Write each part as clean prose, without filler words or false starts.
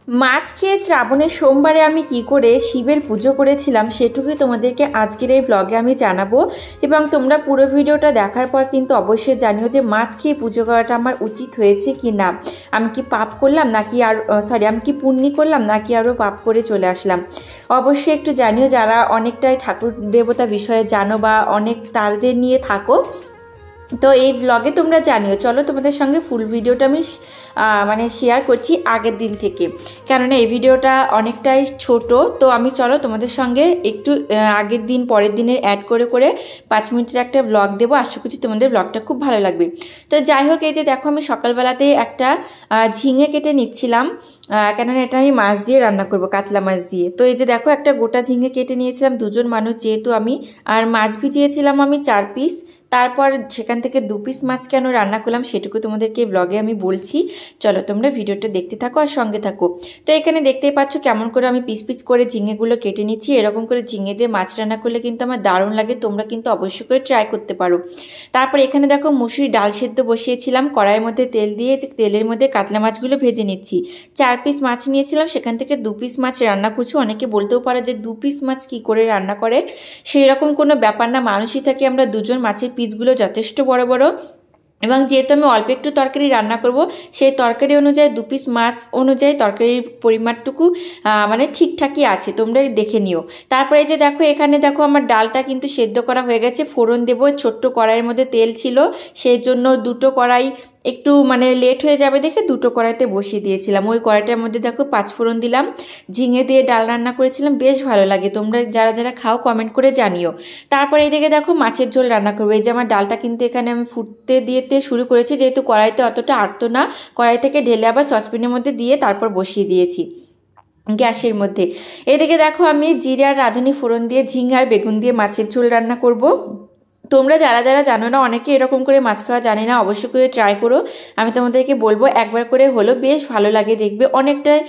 মাছ খেয়ে শ্রাবণের সোমবারে আমি কি করে শিবের পুজো করেছিলাম সেটুকুই তোমাদেরকে আজকের এই ব্লগে আমি জানাবো। এবং তোমরা পুরো ভিডিওটা দেখার পর কিন্তু অবশ্যই জানিও যে মাছ খেয়ে পুজো করাটা আমার উচিত হয়েছে কি না। আমি কি পাপ করলাম নাকি আমি কি পুণ্যি করলাম নাকি আরও পাপ করে চলে আসলাম। অবশ্যই একটু জানিও যারা অনেকটাই ঠাকুর দেবতা বিষয়ে জানো বা অনেক তাদের নিয়ে থাকো। তো এই ব্লগে তোমরা জানিও। চলো তোমাদের সঙ্গে ফুল ভিডিওটা আমি শেয়ার করছি আগের দিন থেকে, কেননা এই ভিডিওটা অনেকটাই ছোট। তো আমি চলো তোমাদের সঙ্গে একটু আগের দিন পরের দিনের অ্যাড করে করে 5 মিনিটের একটা ব্লগ দেবো। আশা করছি তোমাদের ব্লগটা খুব ভালো লাগবে। তো যাই হোক, এই যে দেখো আমি সকালবেলাতে একটা ঝিঙে কেটে নিচ্ছিলাম, কেননা এটা আমি মাছ দিয়ে রান্না করব, কাতলা মাছ দিয়ে। তো এই যে দেখো একটা গোটা ঝিঙে কেটে নিয়েছিলাম, 2 জন মানুষ যেহেতু আমি। আর মাছ ভিজিয়েছিলাম আমি 4 পিস। তারপর সেখান থেকে 2 পিস মাছ কেন রান্না করলাম সেটুকু তোমাদেরকে ব্লগে আমি বলছি। চলো তোমরা ভিডিওটা দেখতে থাকো আর সঙ্গে থাকো। তো এখানে দেখতেই পাচ্ছ কেমন করে আমি পিস পিস করে ঝিঙেগুলো কেটে নিচ্ছি। এরকম করে ঝিঙে দিয়ে মাছ রান্না করলে কিন্তু আমার দারুণ লাগে, তোমরা কিন্তু অবশ্যই করে ট্রাই করতে পারো। তারপর এখানে দেখো মুসুরির ডাল সেদ্ধ বসিয়েছিলাম, কড়াইয়ের মধ্যে তেল দিয়ে তেলের মধ্যে কাতলা মাছগুলো ভেজে নিচ্ছি। 4 পিস মাছ নিয়েছিলাম, সেখান থেকে 2 পিস মাছ রান্না করছি। অনেকে বলতেও পারে যে 2 পিস মাছ কী করে রান্না করে, সেই রকম কোনো ব্যাপার না। মানুষই থাকি আমরা, 2 জন, মাছের পিসগুলো যথেষ্ট বড় বড়। এবং যেহেতু আমি অল্প একটু তরকারি রান্না করব, সেই তরকারি অনুযায়ী 2 পিস মাছ অনুযায়ী তরকারির পরিমাণটুকু ঠিকঠাকই আছে, তোমরা দেখে নিও। তারপরে যে দেখো এখানে দেখো আমার ডালটা কিন্তু সেদ্ধ করা হয়ে গেছে। ফোড়ন দেবো, ছোট্ট কড়াইয়ের মধ্যে তেল ছিল, সেই জন্য 2টো কড়াই একটু লেট হয়ে যাবে দেখে 2টো কড়াইতে বসিয়ে দিয়েছিলাম। ওই কড়াইটার মধ্যে দেখো 5 ফোড়ন দিলাম। ঝিঙে দিয়ে ডাল রান্না করেছিলাম, বেশ ভালো লাগে। তোমরা যারা যারা খাও কমেন্ট করে জানিও। তারপরে এইদিকে দেখো মাছের ঝোল রান্না করবো। এই যে আমার ডালটা কিন্তু এখানে আমি ফুটতে দিতে শুরু করেছি, যেহেতু কড়াইতে অতটা আটতো না। কড়াই থেকে ঢেলে আবার সসপ্যানের মধ্যে দিয়ে তারপর বসিয়ে দিয়েছি গ্যাসের মধ্যে। এদিকে দেখো আমি জিরে আর রাঁধুনি ফোড়ন দিয়ে ঝিঙে আর বেগুন দিয়ে মাছের ঝোল রান্না করব। তোমরা যারা যারা জানো না, অনেকে এরকম করে মাছ খাওয়া জানি না, অবশ্যই করে ট্রাই করো। আমি তোমাদেরকে বলবো একবার করে হলো, বেশ ভালো লাগে, দেখবে অনেকটাই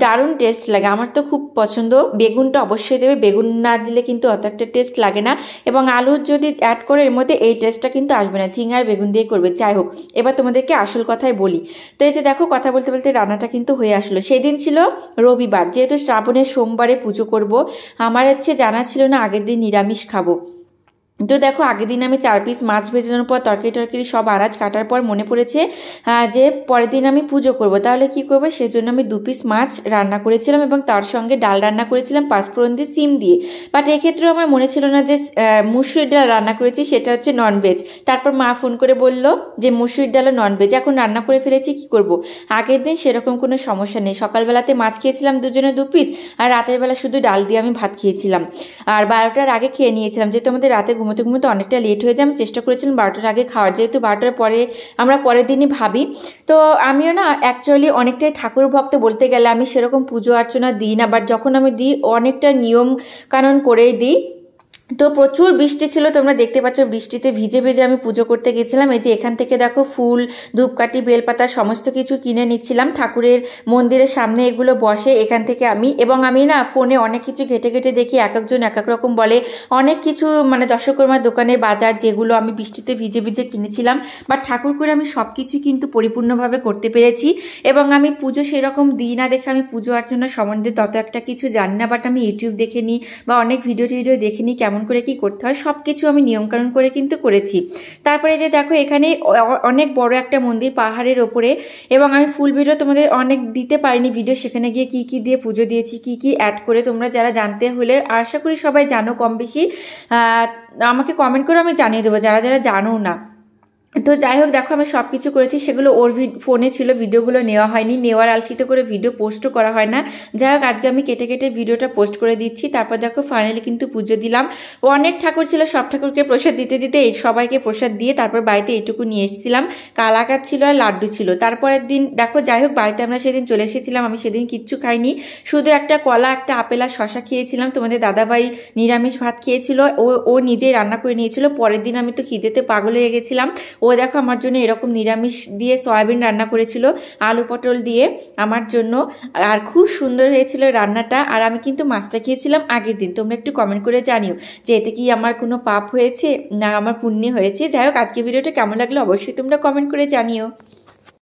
দারুণ টেস্ট লাগে। আমার তো খুব পছন্দ। বেগুনটা অবশ্যই দেবে, বেগুন না দিলে কিন্তু অত একটা টেস্ট লাগে না। এবং আলু যদি অ্যাড করে এর মধ্যে, এই টেস্টটা কিন্তু আসবে না। ঝিঙে আর বেগুন দিয়ে করবে। যাই হোক, এবার তোমাদেরকে আসল কথাই বলি। তো এই যে দেখো কথা বলতে বলতে রান্নাটা কিন্তু হয়ে আসলো। সেদিন ছিল রবিবার, যেহেতু শ্রাবণের সোমবারে পুজো করব। আমার জানা ছিল না আগের দিন নিরামিষ খাবো। তো দেখো আগের দিন আমি 4 পিস মাছ ভেজানোর পর তরকারি সব আনাজ কাটার পর মনে পড়েছে যে পরের দিন আমি পুজো করব, তাহলে কি করবো, সেজন্য আমি 2 পিস মাছ রান্না করেছিলাম এবং তার সঙ্গে ডাল রান্না করেছিলাম 5 ফোড়ন দিয়ে, সিম দিয়ে। বাট এক্ষেত্রেও আমার মনে ছিল না যে মুসুরির ডাল রান্না করেছি, সেটা হচ্ছে ননভেজ। তারপর মা ফোন করে বলল যে মুসুরির ডালও ননভেজ। এখন রান্না করে ফেলেছি, কি করব। আগের দিন সেরকম কোনো সমস্যা নেই। সকালবেলাতে মাছ খেয়েছিলাম 2 জনে 2 পিস, আর রাতের বেলা শুধু ডাল দিয়ে আমি ভাত খেয়েছিলাম। আর 12টার আগে খেয়ে নিয়েছিলাম, যেহেতু আমাদের রাতে ঘুমোতে ঘুমোতে অনেকটা লেট হয়ে যায়। আমি চেষ্টা করেছিলাম 12টার আগে খাওয়ার, যেহেতু 12টার পরে আমরা পরের দিনই ভাবি। তো আমিও না অ্যাকচুয়ালি অনেকটাই ঠাকুর ভক্ত বলতে গেলে। আমি সেরকম পুজো অর্চনা দিই না, বাট যখন আমি দিই অনেকটা নিয়ম কানুন করেই দিই। তো প্রচুর বৃষ্টি ছিল, তোমরা দেখতে পাচ্ছ বৃষ্টিতে ভিজে ভিজে আমি পুজো করতে গেছিলাম। এই যে এখান থেকে দেখো ফুল, ধূপকাঠি, বেলপাতা সমস্ত কিছু কিনে নিচ্ছিলাম। ঠাকুরের মন্দিরের সামনে এগুলো বসে, এখান থেকে আমি না ফোনে অনেক কিছু ঘেটে ঘেটে দেখি, এক একজন এক এক রকম বলে। অনেক কিছু দশকর্মার দোকানের বাজার, যেগুলো আমি বৃষ্টিতে ভিজে ভিজে কিনেছিলাম। বাট ঠাকুর করে আমি সব কিছু কিন্তু পরিপূর্ণভাবে করতে পেরেছি। এবং আমি পুজো সেরকম দিই না দেখে আমি পুজো অর্চনা সম্বন্ধে তত একটা কিছু জানি না। বাট আমি ইউটিউব দেখে নিই বা অনেক ভিডিও দেখে নিই কেমন করে কি করতে হয়, সব কিছু আমি নিয়মকানুন করে কিন্তু করেছি। তারপরে যে দেখো এখানে অনেক বড় একটা মন্দির পাহাড়ের ওপরে, এবং আমি ফুল ভিডিও তোমাদের অনেক দিতে পারিনি ভিডিও, সেখানে গিয়ে কি কি দিয়ে পুজো দিয়েছি, কি কি অ্যাড করে, তোমরা যারা জানতে হলে আশা করি সবাই জানো কম বেশি, আমাকে কমেন্ট করে আমি জানিয়ে দেবো যারা যারা জানো না। তো যাই হোক দেখো আমি সব কিছু করেছি, সেগুলো ওর ফোনে ছিল, ভিডিওগুলো নেওয়া হয়নি, নেওয়ার আলসিতে করে ভিডিও পোস্টও করা হয় না। যাই হোক আজকে আমি কেটে কেটে ভিডিওটা পোস্ট করে দিচ্ছি। তারপর দেখো ফাইনালি কিন্তু পুজো দিলাম। অনেক ঠাকুর ছিল, সব ঠাকুরকে প্রসাদ দিতে দিতে সবাইকে প্রসাদ দিয়ে তারপর বাড়িতে এইটুকু নিয়ে এসেছিলাম। কালাকাঁদ ছিল আর লাড্ডু ছিল। তারপরের দিন দেখো যাই হোক বাড়িতে আমরা সেদিন চলে এসেছিলাম। আমি সেদিন কিচ্ছু খাইনি, শুধু একটা কলা, একটা আপেল আর শশা খেয়েছিলাম। তোমাদের দাদাভাই নিরামিষ ভাত খেয়েছিল, ও নিজেই রান্না করে নিয়েছিল। পরের দিন আমি তো খিদেতে পাগল হয়ে গেছিলাম। ও দেখো আমার জন্য এরকম নিরামিষ দিয়ে সয়াবিন রান্না করেছিল, আলু পটল দিয়ে আমার জন্য, আর খুব সুন্দর হয়েছিল রান্নাটা। আর আমি কিন্তু মাছটা খেয়েছিলাম আগের দিন। তোমরা একটু কমেন্ট করে জানিও যে এতে কি আমার কোনো পাপ হয়েছে না আমার পুণ্য হয়েছে। যাই হোক আজকে ভিডিওটা কেমন লাগলো অবশ্যই তোমরা কমেন্ট করে জানিও।